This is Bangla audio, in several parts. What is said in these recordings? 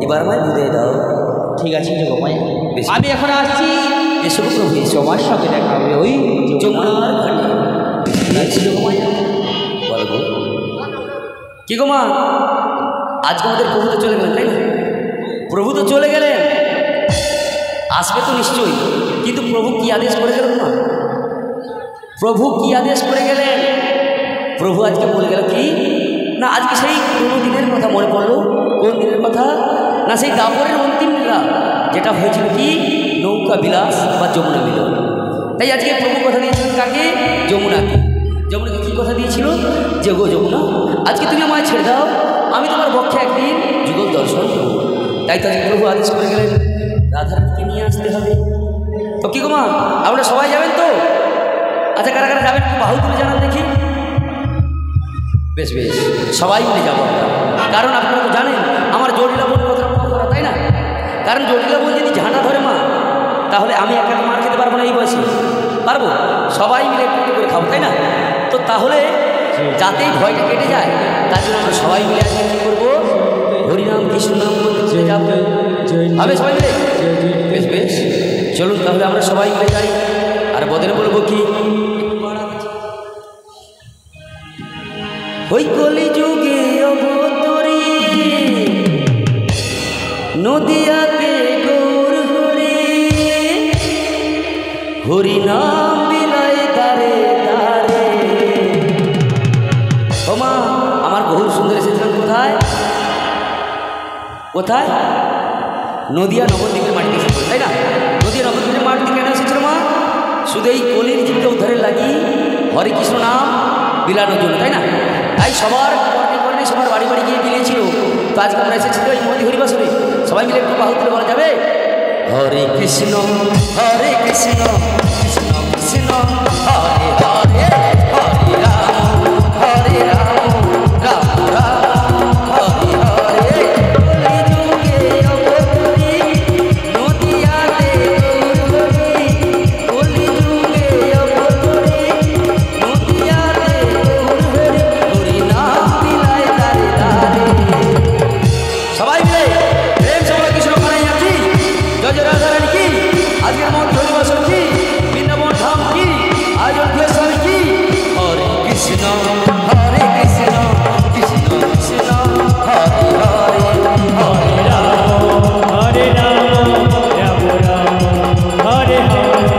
এবার আমায় বুঝিয়ে দাও। ঠিক আছে যোগমায়া, আমি এখন আসছি। এসব প্রভু সবার সাথে দেখা হবে ওই যমুনার ঘাটে। যোগমায়া বলবো কি গো মা, আজকে আমাদের প্রভু তো চলে গেলেন, তাই না? প্রভু তো চলে গেলেন, আসবে তো নিশ্চয়ই, কিন্তু প্রভু কি আদেশ করে গেলেন মা? প্রভু কি আদেশ করে গেলেন? প্রভু আজকে বলে গেল কি না, আজকে সেই কোনো দিনের কথা মনে পড়লো। কোন দিনের কথা? না সেই দাপরের অন্তিম লীলা যেটা হয়েছিল কি নৌকা বিলাস বা যমুনা মিলন। তাই আজকে প্রভু কথা দিয়েছিলেন কাকে? যমুনাকে। যমুনাকে কী কথা দিয়েছিল? যে গো যমুনা, আজকে তুমি আমায় ছেড়ে দাও, আমি তোমার পক্ষে একদিন যুগল দর্শন করব। তাই তো আজকে প্রভু আদেশ করে গেলেন রাধারানীকে নিয়ে আসতে হবে। তো কী গো মা, আপনারা সবাই যাবেন তো? আচ্ছা কারা কারা যাবেন বাহু তুলে জানান দেখি। বেশ বেশ, সবাই মিলে যাবো আমরা, কারণ আপনারা তো জানেন আমার জটিলা বোন কতটা করা, তাই না? কারণ জটিলা বোন যদি ঝাঁটা ধরে মা, তাহলে আমি একা মার খেতে পারবো না এই বয়সে, পারবো? সবাই মিলে একটু করে খাবো, তাই না? তো তাহলে যাতেই ভয়টা কেটে যায় তার জন্য আমরা সবাই মিলে আজকে কী করবো? হরিনাম কৃষ্ণ নাম বলতে চলে যাবো হবে সবাই মিলে। বেশ বেশ, চলুন তাহলে আমরা সবাই মিলে যাই। আর বদের বলবো কি, ওই কলি যুগে অবতরী নদিয়াতে গৌর হরি, হরিনাম বিলায় দারে দারে। ও মা, আমার বহু সুন্দর এসেছিলেন কোথায়? কোথায়? নদিয়া নবদ্বীপের মাটিতে এসেছিল, তাই না? নদিয়া নবদ্বীপের মাটিতে কেন এসেছিল মা? শুধু এই কলির জীবকে উদ্ধারের লাগি হরে কৃষ্ণ নাম বিলানোর জন্য, তাই না? তাই সবার কর্ণে কর্ণে সবার বাড়ি বাড়ি গিয়ে বিলিয়েছিল। তো আজকে আমরা এসেছি তো এই মোদী হরিবাসরে, সবাই মিলে একটু বাহু তুলে বলা যাবে হরে কৃষ্ণ কৃষ্ণ কৃষ্ণ কৃষ্ণ হরে হরে, হরে রাম হরে রাম, রাম রাম হরে হরে। কলিযুগে অবতরী নদিয়াতে গৌর হরি, কলিযুগে অবতরী নদিয়াতে গৌর হরি, হরিনাম বিলায় দারে দারে। সবাই মিলে প্রেম সবাই কৃষ্ণ কানাইয়া কি, জয় জয় রাধারানী কি, আজকের মন হরিবাসর কি, বৃন্দাবন ধাম কি, আয়োজন স্বামী কি। হরে কৃষ্ণ কৃষ্ণ কৃষ্ণ কৃষ্ণ হরে হরে, হরে রাম হরে রাম রাম রাম হরে হরে।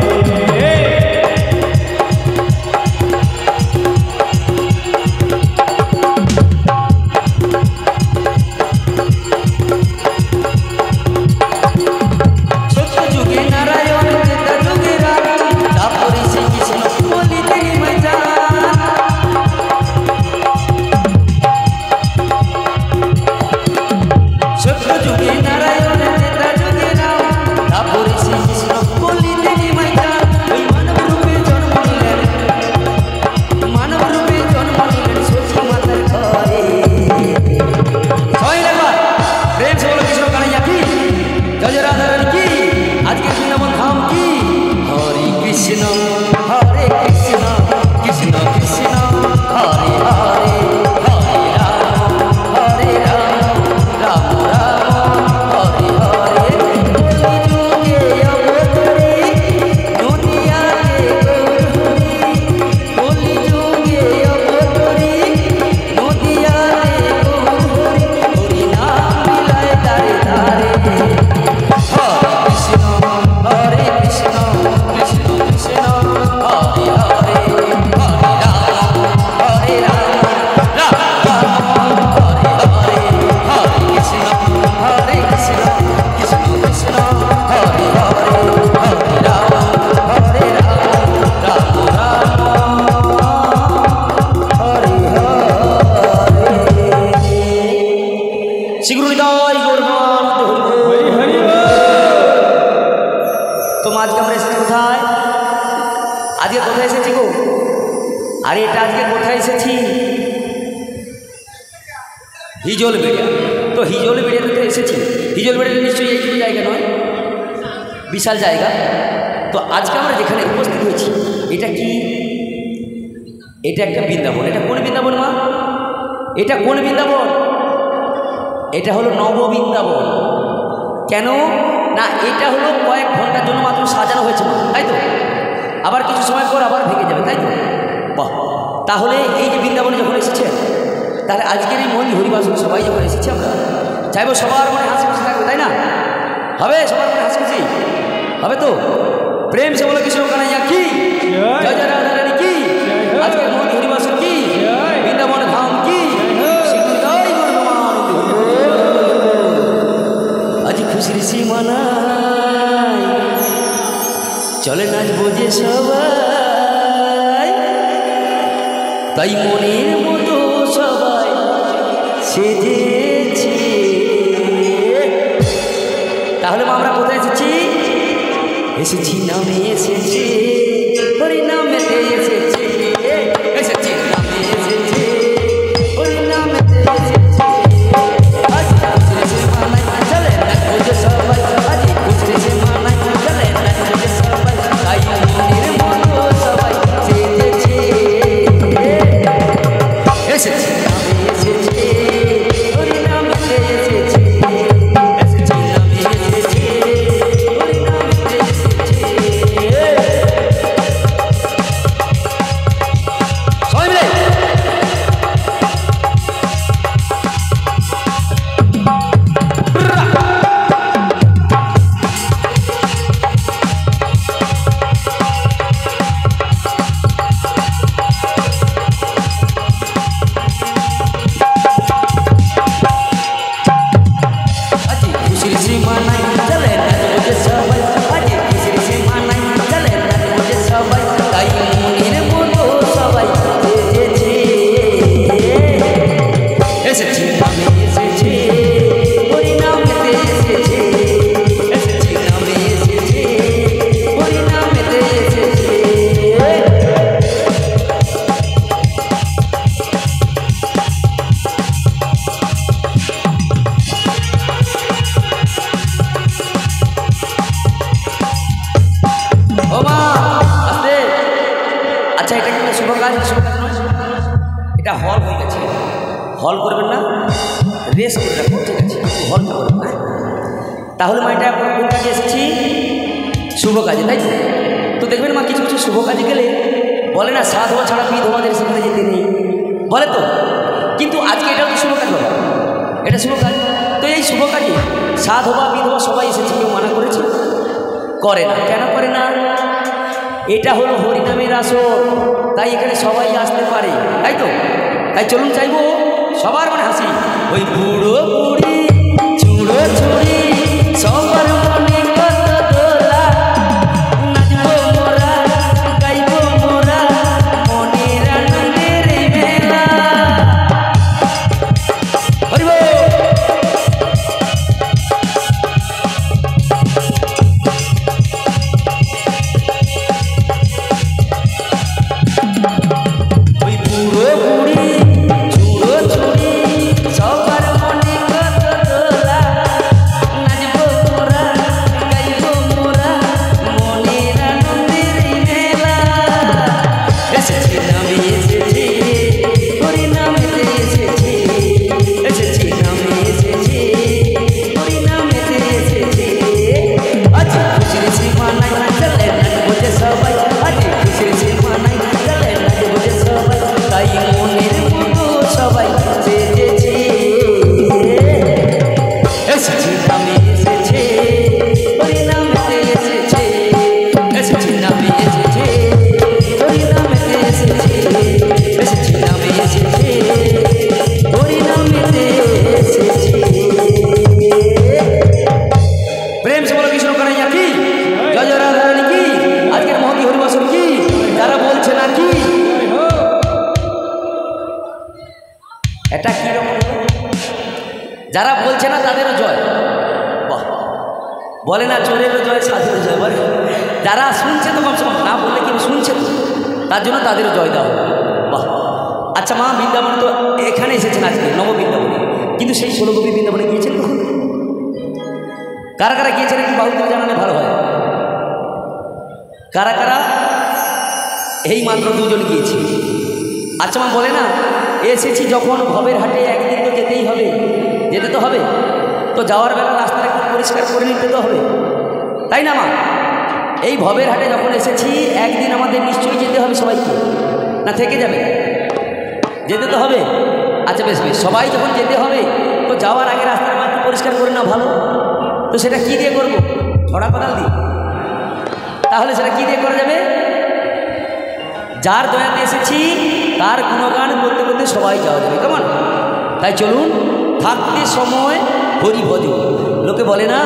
সত্য যুগে নারায়ণ, ত্রেতা যুগে রাম, তারপরে শ্রীকৃষ্ণ বলিতে নিমাই যান। সত্য যুগে নারায়ণ, ত্রেতা যুগে রাম, তারপরে শ্রীকৃষ্ণ বলিতে নিমাই যান। ওই মানব রূপে জন্ম নিলেন, মানব রূপে জন্ম নিলেন সখী মাতার ঘরে। সবাই একবার প্রেম সে বলো কৃষ্ণ কানাইয়া কি, জয় জয় রাধারানী কি, আজকে বৃন্দাবন ধাম কি। হরে কৃষ্ণ কৃষ্ণ কৃষ্ণ কৃষ্ণ হরে হরে, হরে রাম রাম রাম হরে হরে। কলিযুগে অবতরী নদিয়াতে গৌর হরি, কলিযুগে অবতরী নদিয়াতে গৌর হরি, হরিনাম বিলায় দারে দারে। হরে কৃষ্ণ কৃষ্ণ কৃষ্ণ হরে হরে, হরে রাম রাম রাম হরে হরে, হরে কৃষ্ণ কৃষ্ণ কৃষ্ণ হরে হরে, হরে রাম রাম রাম হরে হরে। শ্রীগুরু নিতাই গৌরবানন্দ হরি হরি। তো আজকে আমরা এসেছি কোথায়? আজকে কোথায় এসেছি গো? আরে এটা আজকে কোথায় এসেছি? হিজল বেড়িয়া। তো হিজল বেড়িয়াতে তো এসেছি। হিজল বেড়িয়া নিশ্চয়ই এইটুকু জায়গা নয়, বিশাল জায়গা। তো আজকে আমরা যেখানে উপস্থিত হয়েছি এটা কি? এটা একটা বৃন্দাবন। এটা কোন বৃন্দাবন মা? এটা কোন বৃন্দাবন? এটা হলো নববৃন্দাবন। কেন না, এটা হলো কয়েক ঘন্টার জন্য মাত্র সাজানো হয়েছে, তাই তো? আবার কিছু সময় পর আবার ভেঙে যাবে, তাই তো? বাহ, তাহলে এই যে বৃন্দাবনে যখন এসেছে, তাহলে আজকের এই মন্দির হরিবাসন সবাই যখন এসেছি আমরা চাইবো সবার মনে হাসি খুশি থাকবে, তাই না? হবে সবার মনে হাসি খুশি হবে তো? প্রেম সে বলো কৃষ্ণ কানাইয়া কি, জয় জয় রাধা রানী কি, আজকের মন্দির হরিবাসন কি, বৃন্দাবন ধাম কি, আজ খুশির সীমানায় চলে নাচবো যে সবাই, তাই মনের মতো সবাই সেজেছে। তাহলে আমরা কোথায় এসেছি? এসেছি নামে এসেছে, হরি নামেতে এসেছে, এসেছি নামে এসেছে, হরি নামেতে এসেছে। আজ খুশির সীমানায় চলে নাচবো যে সবাই, আজ খুশির সীমানায় চলে নাচবো যে সবাই, তাই মনের মতো সবাই সেজেছে। এসেছি নামে এসেছে, হরি নামেতে এসেছে, এসেছি নামে এসেছে, হরি নামেতে এসেছে। সবাই মিলে আজ খুশির সীমানায় চলে নাচবো যে সবাই, আজ খুশির সীমানায় চলে নাচবো যে সবাই, তাই মনের মতো সবাই সেজেছে। এসেছি নামে এসেছে, হরি নামেতে এসেছে, এসেছি নামে এসেছে, হরি নামেতে এসেছে। ও মা আসতে, আচ্ছা এটা কিন্তু শুভ কাজ, শুভ কাজ নয়, এটা হল হয়ে গেছে। হল করবেন না, রেস্ট করে রাখুন, ঠিক আছে? হল করবেন না। তাহলে মা এটা কোন কাজে এসেছি? শুভ কাজে, তাই তো? তো দেখবেন মা কিছু কিছু শুভ কাজে গেলে বলে না সাধ হওয়া ছাড়া বিধবাদের সেখানে যেতে নেই, বলে তো? কিন্তু আজকে এটাও তো শুভ কাজ হবে, এটা শুভ কাজ। তো এই শুভ কাজে সাধ হওয়া বিধবা সবাই এসেছে, কেউ মানা করেছে? করে না। কেন করে না? এটা হলো হরিনামের আসর, তাই এখানে সবাই আসতে পারে, তাই তো? তাই চলুন চাইবো সবার মনে হাসি, ওই বুড়ো বুড়ি চুড়ো চুড়ি সবার মনে কত দোলা, নাচবো মোরা গাইবো মোরা মনের আনন্দের এই মেলা। হরি বল। ওই বুড়ো বুড়ি চুড়ো চুড়ি সবার মনে কত দোলা, নাচবো মোরা গাইবো মোরা মনের আনন্দের এই মেলা। এসেছি নামে এসেছে, হরি নামেতে এসেছে, এসেছি নামে এসেছে, হরি নামেতে এসেছে। আজ খুশির সীমানায় চলে নাচবো যে সবাই, আজ খুশির সীমানায় চলে নাচবো যে সবাই, তাই মনের মতো সবাই সেজেছে। এসেছি নামে এসেছে, হরি নামেতে এসেছে, এসেছি নামে এসেছে, হরি নামেতে এসেছে, এসেছি নামে এসেছে, হরি নামেতে এসেছে। প্রেম সে বলো কৃষ্ণ কানাইয়া কি, জয় জয় রাধা রানী কি, আজকের মহতি হরিবাসন কি, যারা বলছে না কি, এটা কি রকম? যারা বলছে না তাদেরও জয়। বাহ, বলে না চোরেরও জয় সাধুরও জয়, বলে যারা শুনছে তো কমসে কম, না বললে কেউ শুনছে তো, তার জন্য তাদেরও জয় দেওয়া হবে। বাহ। আচ্ছা মা, বৃন্দাবন তো এখানে এসেছেন আজকে নববৃন্দাবনে, কিন্তু সেই 16 গোপী বৃন্দাবনে গিয়েছেন কখন? কারা কারা গিয়েছেন একটু বাহু করে জানালে ভালো হয়। কারা কারা? এই মাত্র 2 জন গিয়েছি। আচ্ছা মা বলে না এসেছি যখন ভবের হাটে একদিন তো যেতেই হবে, যেতে তো হবে। তো যাওয়ার বেলা রাস্তাটা একটু পরিষ্কার করে নিতে তো হবে, তাই না মা? এই ভবের হাটে যখন এসেছি একদিন আমাদের নিশ্চয়ই যেতে হবে সবাইকে, না থেকে যাবে? যেতে তো হবে। আচ্ছা বেশ বেশ, সবাই যখন যেতে হবে তো যাওয়ার আগে রাস্তার মাঠ পরিষ্কার করে না ভালো। তো সেটা কী দিয়ে করবো? ছড়া কোদাল দিয়ে? তাহলে সেটা কী দিয়ে করা যাবে? যার দয়াতে এসেছি তার গুণগান করতে করতে সবাই যাওয়া যাবে, কেমন? তাই চলুন, থাকতে সময় হরি ভজ। লোকে বলে না,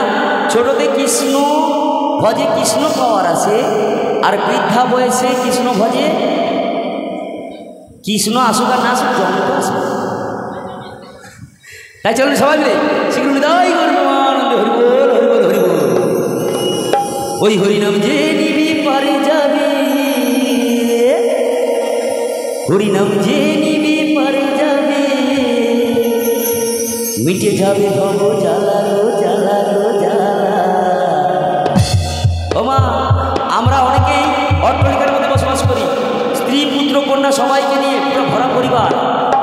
ছোটতে কৃষ্ণ ভজে কৃষ্ণ পাওয়ার আসে, আর বৃদ্ধা বয়সে কৃষ্ণ ভজে কৃষ্ণ আসুক আর না আসুক জন্ম তো আসবে। তাই চলুন সবাই মিলে সেগুলো দাই করবো আনন্দ হরিবল হরিবল হরিবল। ওই হরিনাম যে নিবি পারে যাবি, হরিনাম যে নিবি পারে যাবে, মিটে যাবে ভব জ্বালা গো জ্বালা গো জ্বালা। ও মা, আমরা অনেকেই অট্টালিকার মধ্যে বসবাস করি, স্ত্রী পুত্র কন্যা সবাইকে নিয়ে পুরো ভরা পরিবার,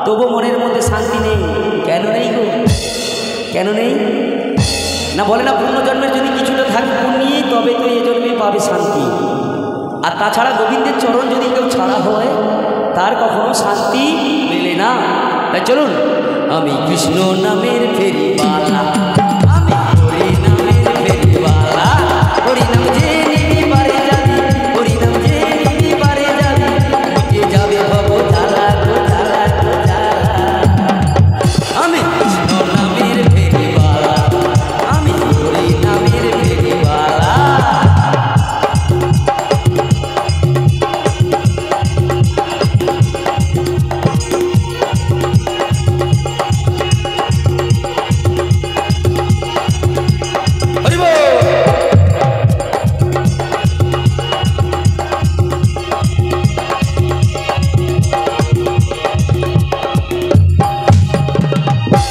তবু মনের মধ্যে শান্তি নেই। কেন নেই গো? কেন নেই? না বলে না, পূর্ণজন্মের যদি কিছুটা থাকে পুণ্যি, তবে তো এ জন্মে পাবে শান্তি। আর তাছাড়া গোবিন্দের চরণ যদি কেউ ছাড়া হয় তার কখনো শান্তি মেলে না। তাই চলুন, আমি কৃষ্ণ নামের ফেরিওয়ালা, আমি হরি নামের ফেরিওয়ালা, হরি নাম যে নিবি পারে যাবি, হরি নাম যে নিবি পারে যাবি, মিটে যাবে ভব জ্বালা গো জ্বালা গো জ্বালা। আমি কৃষ্ণ নামের ফেরিওয়ালা, আমি হরি নামের ফেরিওয়ালা।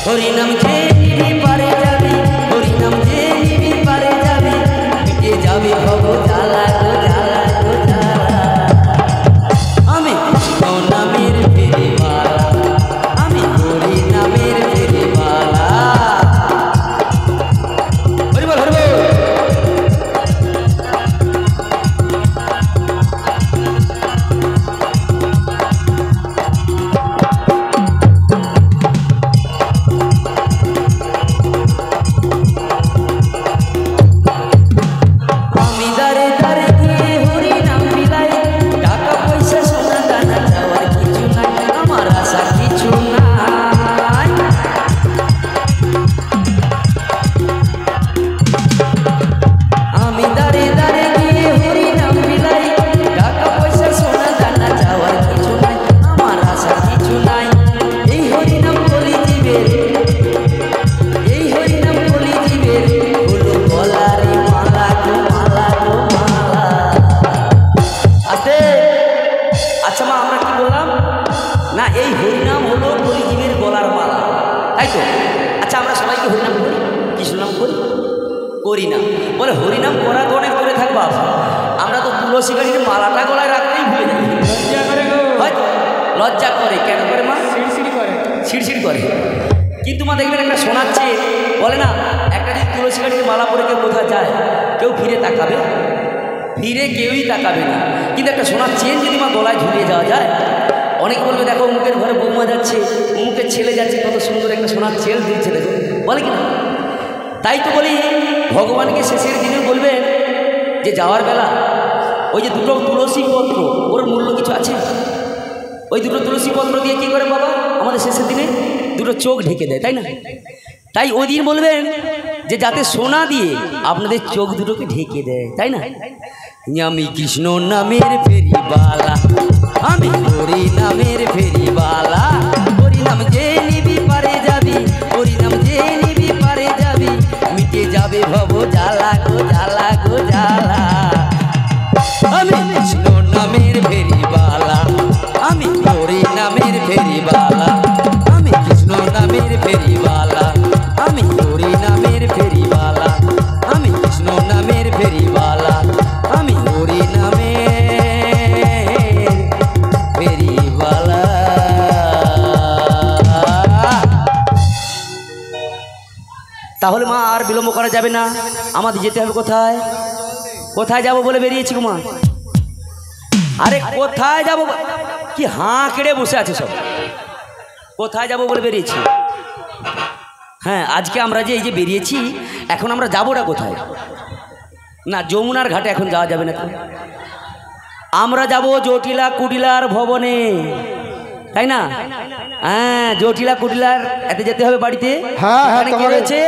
হরিনাম যে নিবি পারে যাবি, হরিনাম যে নিবি পারে যাবি, মিটে যাবে ভব জ্বালা গো জ্বালা গো জ্বালা। আমি কৃষ্ণ নামের ফেরিওয়ালা, আমি হরি নামের ফেরিওয়ালা। হরি বল হরি বল। আমি দারে দারে গিয়ে হরি নাম বিলাই, টাকা পয়সা সোনা দানা চাওয়ার কিছু নাই, আমার আশা কিছু নাই। আমি দারে দারে গিয়ে হরি নাম বিলাই, টাকা পয়সা সোনা দানা চাওয়ার কিছু নাই, আমার আশা কিছু নাই। এই হরি নাম বলি জীবের, এই হরি নাম বলি জীবের, হলো গলারে মালা গো মালা গো মালা। আস্তে। আচ্ছা মা, আমরা কি বললাম? না, এই হরিনাম হলো কলিজীবের গলার মালা, তাই তো? আচ্ছা, আমরা সবাইকে হরিনাম করি, কৃষ্ণ নাম করি? করি না। বলে হরিনাম করা তো অনেক দূরে থাকবা, আমরা তো তুলসী গাড়ির মালাটা গলায় রাখতেই ভুলে যাই। লজ্জা করে গো, হয়তো লজ্জা করে। কেন করে মা? সিঁড়ি করে, ছিড়ছিড় করে। কিন্তু মা দেখবেন একটা শোনাচ্ছে, বলে না, একটা যদি তুলসী গাড়িতে মালা পরে কেউ কোথাও যায়, কেউ ফিরে তাকাবে? ফিরে কেউই তাকাবে না। কিন্তু একটা সোনার চেন যদি মা গলায় ঝুলিয়ে যাওয়া যায়, অনেকে বলবে দেখো অমুকের ঘরে বৌমা যাচ্ছে, অমুকের ছেলে যাচ্ছে, কত সুন্দর একটা সোনার চেন দিচ্ছে দেখো, বলে কি না? তাই তো বলি, ভগবানকে শেষের দিনে বলবেন যে যাওয়ার বেলা ওই যে দুটো তুলসী পত্র, ওর মূল্য কিছু আছে? ওই দুটো তুলসী পত্র দিয়ে কী করে বাবা আমাদের শেষের দিনে দুটো চোখ ঢেকে দেয়, তাই না? তাই ওই দিন বলবেন যে যাতে সোনা দিয়ে আপনাদের চোখ দুটোকে ঢেকে দেয়, তাই না? আমি কৃষ্ণ নামের ফেরিওয়ালা, আমি হরি নামের ফেরিওয়ালা, হরি নাম যে নিবি পারে যাবি, হরি নাম যে নিবি পারে যাবি, মিটে যাবে ভব জ্বালা গো জ্বালা গো জ্বালা। আমি কৃষ্ণ নামের ফেরিওয়ালা, আমি হরি নামের ফেরিওয়ালা, আমি কৃষ্ণ নামের ফেরিওয়ালা, আমি হরি নামের ফেরিওয়ালা, আমি কৃষ্ণ নামের ফেরিওয়ালা, আমি হরি নামের ফেরিওয়ালা। করা যাবে না, আমাদের যেতে হবে কোথায়? কোথায় যাব বলে বেরিয়েছি কুমা? আরে কোথায় যাব? কি হাঁ কেড়ে বসে আছে সব? কোথায় যাব বলে বেরিয়েছি? হ্যাঁ, আজকে আমরা যে এই যে বেরিয়েছি, এখন আমরা যাবোটা কোথায়? না, যমুনার ঘাটে এখন যাওয়া যাবে না। আমরা যাব জটিলা কুটিলার ভবনে, তাই না? হ্যাঁ, জটিলা কুটিলার এতে যেতে হবে বাড়িতে। সেখানে কি রয়েছে?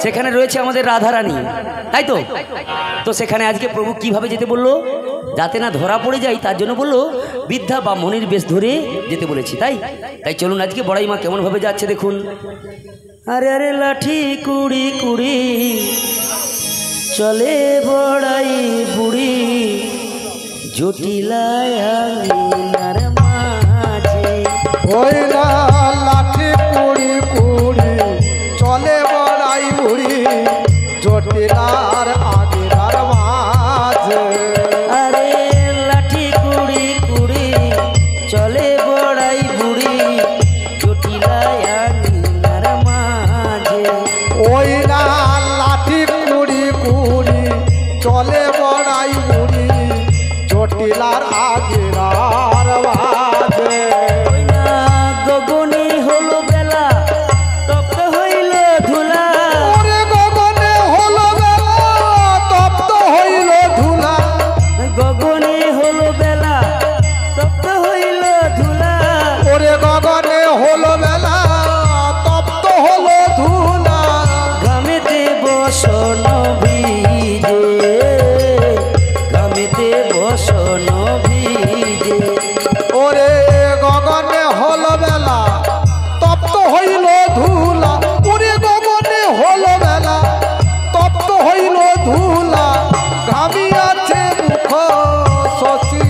সেখানে রয়েছে আমাদের রাধারানী, তাই তো? তো সেখানে আজকে প্রভু কিভাবে যেতে বললো? যাতে না ধরা পড়ে যায় তার জন্য বললো বৃদ্ধা বা মনির বেশ ধরে যেতে বলেছি। তাই তাই চলুন আজকে বড়াই মা কেমনভাবে যাচ্ছে দেখুন। আরে আরে লাঠি কুড়ি কুড়ি চলে বড়াই বুড়ি, জটিলায় আঙিনার মাঝে। ওই না লাঠি কুড়ি কুড়ি চলে বড়াই বুড়ি, জটিলার আঙিনার মাঝে। আরে লাঠি কুড়ি কুড়ি চলে বড়াই বুড়ি, জটিলায় আঙিনার মাঝে। ওই না লাঠি কুড়ি কুড়ি চলে বড়াই বুড়ি, জটিলার আঙিনার মাঝে। ওই না গগনে হলো বেলা, তপ্ত হইল ধুলা। ওরে গগনে হলো বেলা, তপ্ত হইল ধুলা। গগনে হলো বেলা, তপ্ত হইল ধুলা। ওরে গগনে হলো বেলা, তপ্ত হলো ধুলা। ঘামেতে বসন ভিজে, ঘামেতে বসন ভিজে। ওরে গগনে হলো বেলা, তপ্ত হইল ধুলা। ওরে গগনে হলো বেলা, তপ্ত হইল ধুলা। ঘামি আছে মুখ শশী,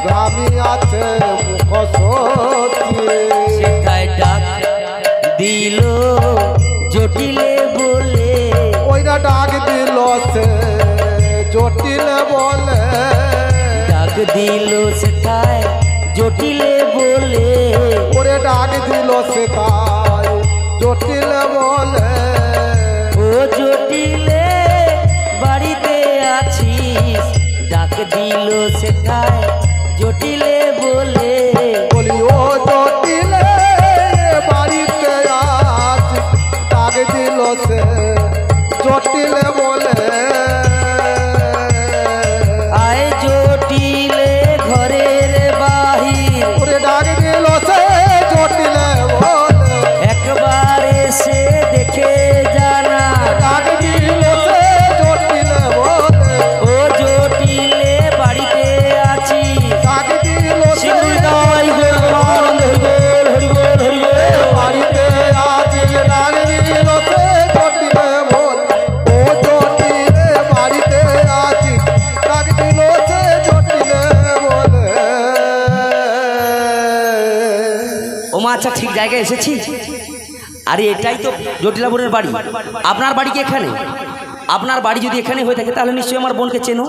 ঘামি আছে মুখ শশী। সেটাই ডাক দিল জটিলে বলে, ওইটা ডাক দিল সে জটিল বলে। ডাক দিল সেটাই জটিলে বলে। ওরে ডাক দিল সে তাই জটিল বলে। ও জটিলে বাড়িতে আছিস, ডাক দিল সেটাই জটিলে বলে। বলি ও জটিলে বাড়িতে আজ, ডাক দিল সে জটিল বলে। আয় জটিলে ঘরের বাহির, ওরে ডাক দিল সে জটিল বলে। একবার এসে দেখে জানা। ডাক দিল সে জটিল বলে। ও জটিলে বাড়িতে আছি, ডাক দিল সে সিংহদাই গোরগোবিন্দ হরিবোল হরিবোল হরিবোল। বাড়িতে আজ ডাক দিল সে জটিল বলে। ও জটিলে বাড়িতে আছি, ডাক দিল সে জটিল বলে। ও মা, আচ্ছা ঠিক জায়গায় এসেছি। আরে এটাই তো জটিলাপুরের বাড়ি। আপনার বাড়ি কি এখানে? আপনার বাড়ি যদি এখানে হয়ে থাকে তাহলে নিশ্চয়ই আমার বোনকে চেনো।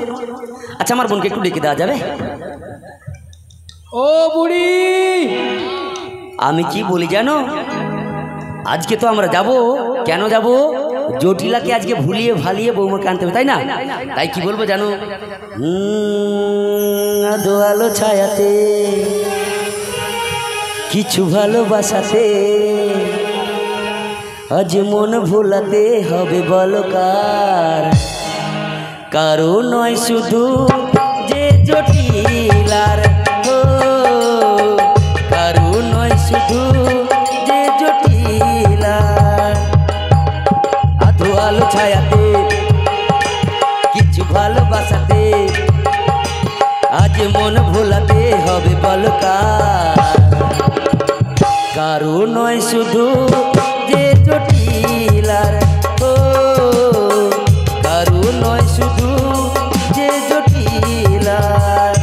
আচ্ছা, আমার বোনকে একটু ডেকে দেওয়া যাবে? ও বুড়ি, আমি কি বলি জানো, আজকে তো আমরা যাব। কেন যাব? জটিলাকে আজকে ভুলিয়ে ভালিয়ে বৌমাকে আনতে হবে, তাই না? তাই কি বলবো জানো? দোয়ালো ছায়াতে কিছু ভালোবাসাতে, আজ মন ভোলাতে হবে বলো কার? কারো নয় শুধু যে জটিলার, ও কারো নয় শুধু যে জটিলার। আধো আলো ছায়াতে কিছু ভালোবাসাতে, আজ মন ভোলাতে হবে বলো কার? কারো নয় শুধু যে জটিলার, ও কারো নয় শুধু যে জটিলার।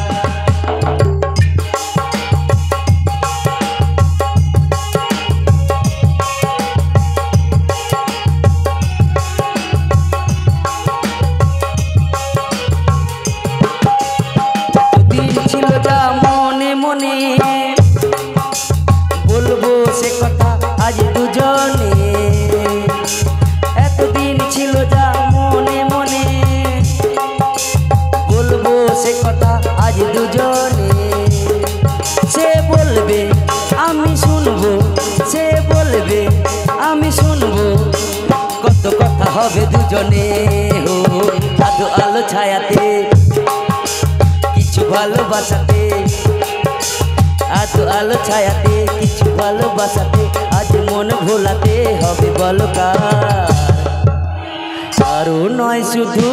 দিন ছিল যা মনে মনে, বলবো সে কথা আজ দুজন। হবে দুজনে হো আধো আলো ছায়াতে কিছু ভালোবাসাতে আধো আলো ছায়াতে কিছু ভালোবাসাতে আজ মন ভোলাতে হবে বলো কারো নয় শুধু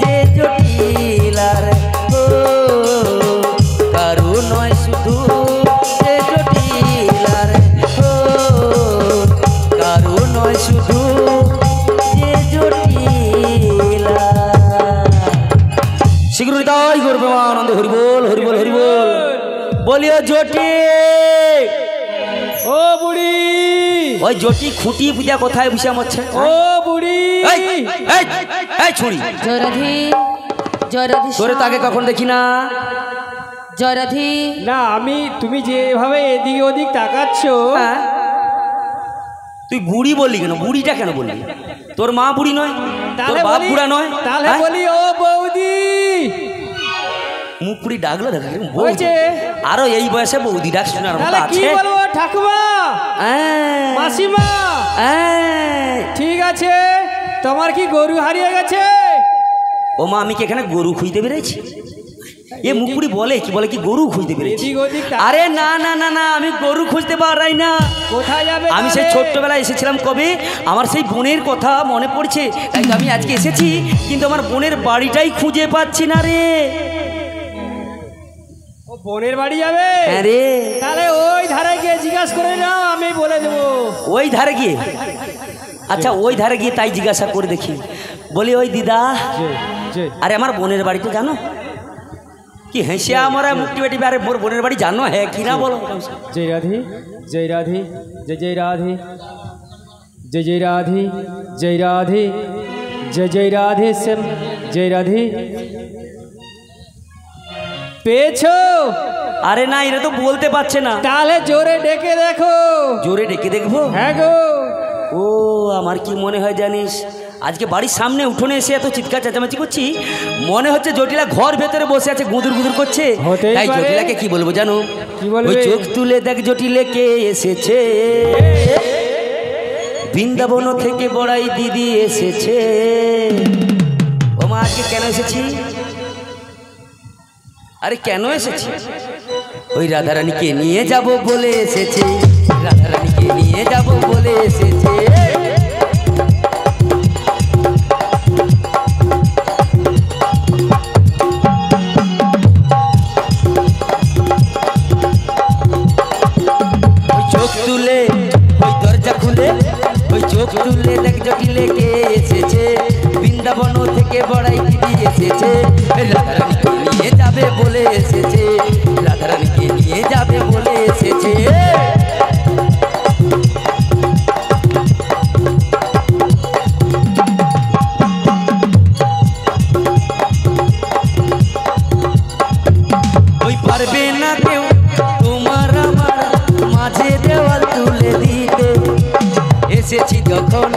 যে জটিলার ও কারো নয় শুধু যে জটিলার ও কারো নয় শুধু যে জটিলা শীঘ্রই তাই করবে আনন্দ হরিবোল হরিবোল হরিবোল বলিও জটি ও বুড়ি ওই জটি খুঁটি পূজা কোথায় বসে আমছে ও বুড়ি এই ছুরি জয়রাধি জয়রাধি তোরে তাকে কখন দেখি না জয়রাধি না আমি তুমি যেভাবে এদিক ওদিক তাকাচ্ছ হ্যাঁ? তুই বুড়ি বললি কেন বুড়িটা কেন বললি তোর মা বুড়ি নয় তোর তাহলে বাপ বলি বুড়া নয় তাহলে হ্যাঁ? বলি ও বৌদি মুখ পুরি ডাকলো দেখা হয়েছে। আরো এই বয়সে বৌদি ডাক শোনার মতো তাহলে কি আছে বলবো ঠাকুমা হ্যাঁ, মাসিমা হ্যাঁ। ঠিক আছে তোমার কি গরু হারিয়ে গেছে ও মা আমি কি এখানে গরু খুঁজতে পেরেছি এ মুখপুরি বলে কি গরু খুঁজতে পেরেছি এদিক ওদিক আরে না না না না আমি গরু খুঁজতে পারাই না কোথায় যাবে আমি সেই তাহলে? ছোট্টবেলায় এসেছিলাম কবে আমার সেই বোনের কথা মনে পড়ছে তাই তো আমি আজকে এসেছি কিন্তু আমার বোনের বাড়িটাই খুঁজে পাচ্ছি না রে ও বোনের বাড়ি যাবে হ্যাঁ রে তাহলে ওই ধারে গিয়ে জিজ্ঞাসা করে নাও আমি বলে দেবো ওই ধারে গিয়ে আচ্ছা ওই ধারে গিয়ে তাই জিজ্ঞাসা করে দেখি বলি ওই দিদা আরে আমার বোনের বাড়িটা জানো কি হেসে আমার মুক্তি বেটি আরে মোর বোনের বাড়ি জানো হ্যাঁ কি না বলো जय राधे जय राधे जय जय राधे जय जय राधे जय राधे जय जय राधे श्याम जय राधे পেয়েছো আরে না এরা তো বলতে পারছে না তাহলে জোরে ডেকে দেখো জোরে ডেকে দেখবো হ্যাঁ গো ও আমার কি মনে হয় জানিস আজকে বাড়ির সামনে উঠোনে এসে এত চিৎকার চেঁচামেচি করছি মনে হচ্ছে জটিলা ঘর ভেতরে বসে আছে গুদুর গুদুর করছে হতেই তাই পারে। জটিলাকে কি বলবো জানো কি বলবে? ওই চোখ তুলে দেখ জটিলে কে এসেছে বৃন্দাবন থেকে বড়াই দিদি এসেছে ও মা আজকে কেন এসেছি আরে কেন এসেছি ওই রাধারানীকে নিয়ে যাব বলে এসেছে রাধারানীকে নিয়ে যাব বলে এসেছে ওই চোখ তুলে ওই দরজা খুলে ওই চোখ তুলে দেখ জটিলে কে এসেছে বৃন্দাবন থেকে বড়াই দিদি এসেছে রাধারানীকে নিয়ে যাবে বলে এসেছে রাধারানীকে নিয়ে যাবে বলে এসেছে ওই পারবে না কেউ তোমার আমার মাঝে দেওয়াল তুলে দিতে এসেছি যখন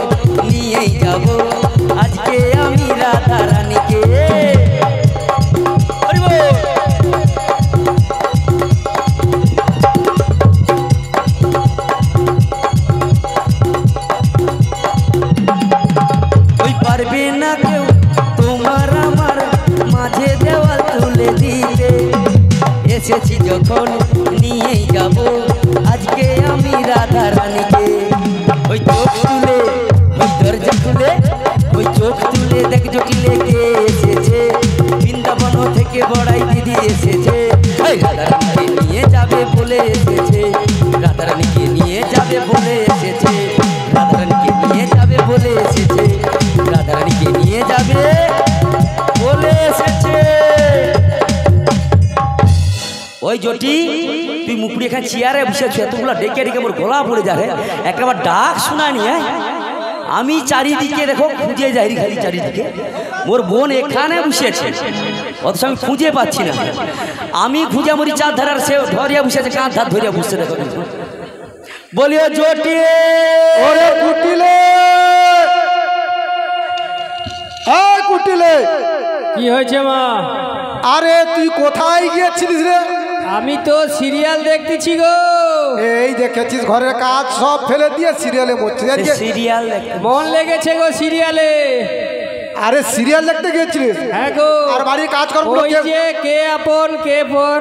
নিয়েই যাব আজকে আমি রাধারানীকে হরি বল। ওই পারবে না কেউ তোমার আমার মাঝে দেওয়াল তুলে দিতে এসেছি যখন নিয়েই যাব আজকে আমি রাধারানীকে ওই চোখ তুলে ওই দরজা খুলে ওই চোখ তুলে দেখ জটিলে কে এসেছে বৃন্দাবন থেকে বড়াই দিদি এসেছে ওই রাধারানীকে নিয়ে যাবে বলে এসেছে রাধারানীকে নিয়ে যাবে বলে এসেছে রাধারানীকে নিয়ে যাবে বলে এসেছে রাধারানীকে নিয়ে যাবে বলে এসেছে ওই জটি তুই মুকুড়ি এখানে চেয়ারে বসে আছো এতগুলো ডেকে ডেকে মোর গলা পড়ে যাবে একবার ডাক শোনানি হ্যাঁ আমি চারিদিকে দেখো খুঁজে যাই খালি চারিদিকে মোর বোন এখানে বসেছে অথচ আমি খুঁজে পাচ্ছি না আমি খুঁজে মরি চার ধারার সে ধরিয়া বসেছে কাঁধ ধার ধরিয়া বসে দেখো বলিও জটি ওরে কুটিলে কুটিলে কি হয়েছে মা আরে তুই কোথায় গিয়েছিলিস রে আমি তো সিরিয়াল দেখতেছি গো এই দেখেছিস ঘরের কাজ সব ফেলে দিয়ে সিরিয়ালে মরছিস আজকে। সিরিয়াল মন লেগেছে গো সিরিয়ালে। আরে সিরিয়াল দেখতে গিয়েছিলিস? হ্যাঁ গো। আর বাড়ির কাজ কর ওই যে কে আপন কে পর,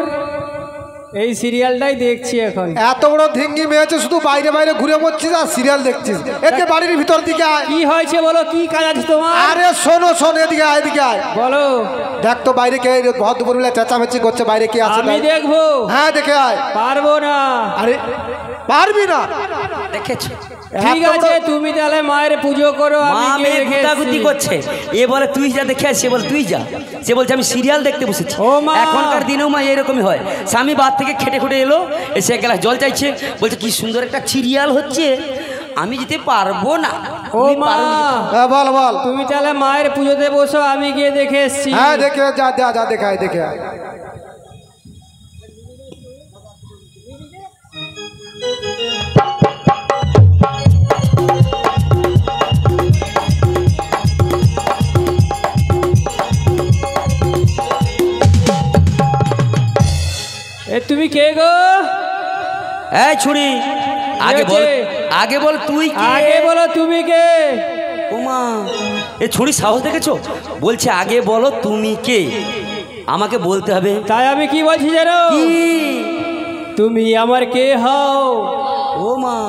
এই সিরিয়ালটাই দেখছি এখন। এত বড় ধিঙ্গি মেয়েছে, শুধু বাইরে বাইরে ঘুরে মরছিস আর সিরিয়াল দেখছিস। একে বাড়ির ভিতর দিকে আয়। কি হয়েছে বলো, কি কাজ আছে তোমার? আরে শোনো শোনো, এদিকে আয়, এদিকে আয়। বলো। দেখ তো বাইরে কে ভদ্রপুরুলা চেঁচামেচি করছে, বাইরে কে আছে? আমি দেখবো। হ্যাঁ দেখে আয়। পারবো না। আরে পারবি না? দেখেছো? ঠিক আছে, তুমি তাহলে মায়ের পুজো করো, মা আমি মেয়ে দেখে গুতাগুতি এসছি। করছে। এ বলে তুই যা দেখে আয়, সে বলে তুই যা। সে বলছে আমি সিরিয়াল দেখতে বসেছি। ও মা। এখনকার দিনেও মা এরকমই হয়। স্বামী বাদ থেকে খেটে খুটে এলো, এসে এক গ্লাস জল চাইছে, বলছে কি সুন্দর একটা সিরিয়াল হচ্ছে, আমি যেতে পারবো না। ও তুমি মা, পারো না। হ্যাঁ বল বল। তুমি তাহলে মায়ের পুজোতে বসো, আমি গিয়ে দেখে এসছি। হ্যাঁ দেখে যা যা যা, দেখে আয়, দেখে আয়। এ তুমি কে গো? এই ছুরি, আগে বল, আগে বল তুই কে? আগে বলো তুমি কে? ওমা, এ ছুরি সাহস দেখেছো? বলছে আগে বলো তুমি কে, আমাকে বলতে হবে। তাই আমি কি বলছি জানো? কি? তুমি আমার কে হও? ও মা,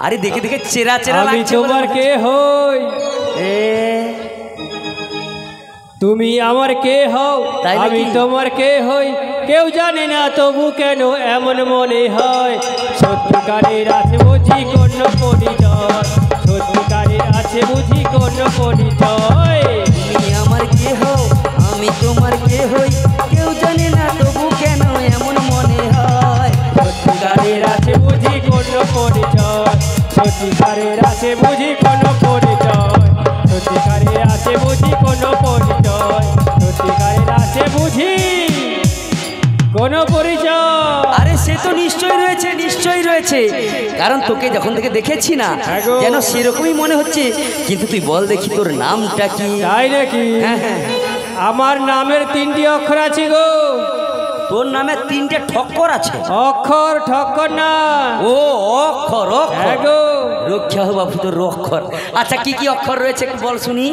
আরে দেখে দেখে চেরা চেরা আমি লাগছে। তোমার কে হই? এ তুমি আমার কে হও? তাই নাকি? আমি তোমার কে হই? কেউ জানে না তবু কেন এমন মনে হয়, সত্যিকারের আছে বুঝি কোন পরিচয়, সত্যিকারের আছে বুঝি কোন পরিচয়। তুমি আমার কে হও, আমি তোমার কে হই, কেউ জানে না তবু কেন এমন মনে হয়, সত্যিকারের আছে বুঝি কোন পরিচয়, সত্যিকারের আছে বুঝি কোন পরিচয়, সত্যিকারের আছে বুঝি কোন পরিচয়, সত্যিকারের আছে বুঝি কোন পরিচয়। আরে সে তো নিশ্চয়ই রয়েছে, নিশ্চয়ই রয়েছে, কারণ তোকে যখন থেকে দেখেছি না যেন সেরকমই মনে হচ্ছে। কিন্তু তুই বল দেখি তোর নামটা কি? তাই নাকি? হ্যাঁ হ্যাঁ, আমার নামের 3টি অক্ষর আছে গো। তোর নামে 3টে ঠক্কর আছে? অক্ষর ঠক্কর না। ও অক্ষর, হ্যাঁ অক্ষর। গো। রক্ষা হো বাবু তোর অক্ষর। আচ্ছা কি কি অক্ষর রয়েছে একটু বল শুনি।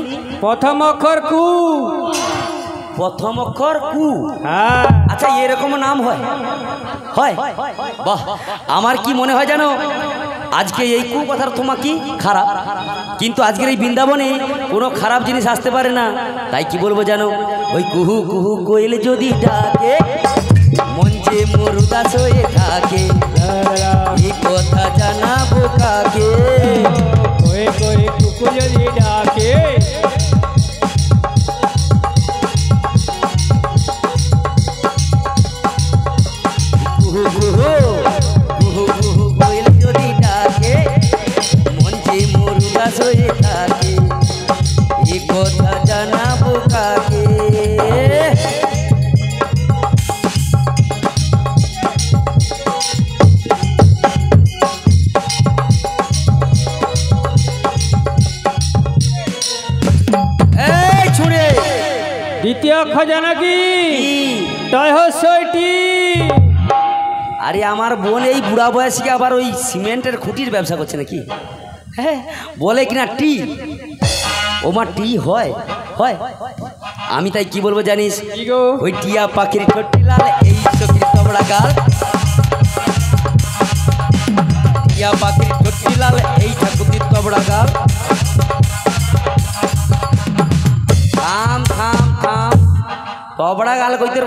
প্রথম অক্ষর কু। প্রথম অক্ষর কু। হ্যাঁ। আচ্ছা এরকম নাম হয়? হয়, বাহ। আমার কি মনে হয় জানো, আজকে এই কু কথার তোমার কি খারাপ, কিন্তু আজকের এই বৃন্দাবনে কোনো খারাপ জিনিস আসতে পারে না। তাই কি বলবো জানো, ওই কুহু কুহু কোয়েল যদি ডাকে, মন যে মোর উদাস হয়ে থাকে, এই কথা জানাবো কাকে? ওই কই কুকু যদি ডাকে, কুহু কুহু কুহু কুহু কোয়েল যদি ডাকে, মন যে মোর উদাস হয়ে থাকে, এই কথা জানাবো কাকে? এই ছুড়ে দ্বিতীয় অক্ষর জানা কি? কি? তয় হইটি। আরে আমার বোন এই বুড়া বয়সীকে আবার ওই সিমেন্টের খুঁটির ব্যবসা করছে নাকি? হ্যাঁ বলে কিনা টি। ও মা টি হয়? হয়। আমি তাই কি বলবো জানিস, কি গো? ওই টিয়া পাখির ঠোঁটি লাল, এই চোখের তবড়া গাল, টিয়া পাখির ঠোঁটি লাল, এই ঠাকুরের তবড়া গাল। থাম থাম থাম, তবড়া গাল কইতে